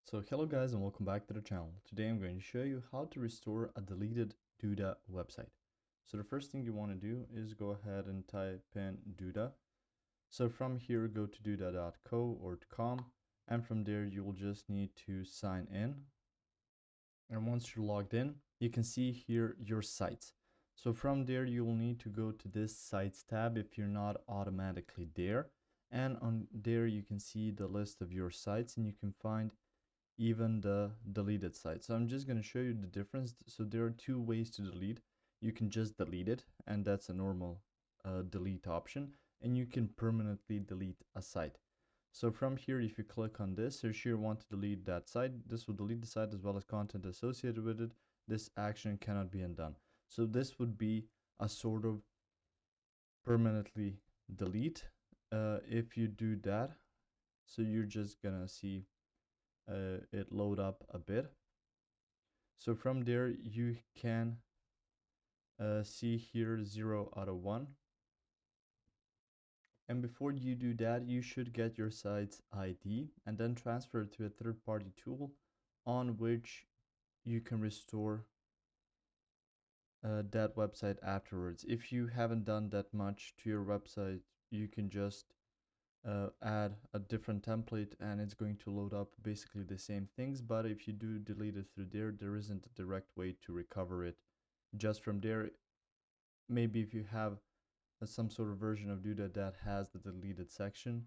So hello guys and welcome back to the channel. Today I'm going to show you how to restore a deleted Duda website. So the first thing you want to do is go ahead and type in Duda. So from here go to duda.co or .com, and from there you will just need to sign in. And once you're logged in, you can see here your sites. So from there you will need to go to this sites tab if you're not automatically there. And on there you can see the list of your sites and you can find even the deleted site. So I'm just going to show you the difference. So there are two ways to delete. You can just delete it, and that's a normal delete option, and you can permanently delete a site. So from here, if you click on this, so you want to delete that site, this will delete the site as well as content associated with it. This action cannot be undone. So this would be a sort of permanently delete. If you do that, so you're just gonna see it load up a bit. So from there you can see here 0 out of 1. And before you do that, you should get your site's ID and then transfer it to a third-party tool on which you can restore that website afterwards. If you haven't done that much to your website, you can just add a different template and it's going to load up basically the same things. But if you do delete it through there, there isn't a direct way to recover it just from there. Maybe if you have some sort of version of Duda that has the deleted section,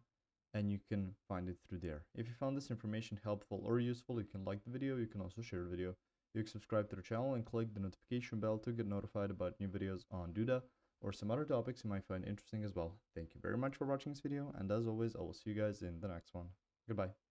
and you can find it through there. If you found this information helpful or useful, you can like the video. You can also share the video. You can subscribe to the channel and click the notification bell to get notified about new videos on Duda or some other topics you might find interesting as well. Thank you very much for watching this video, and as always, I will see you guys in the next one. Goodbye.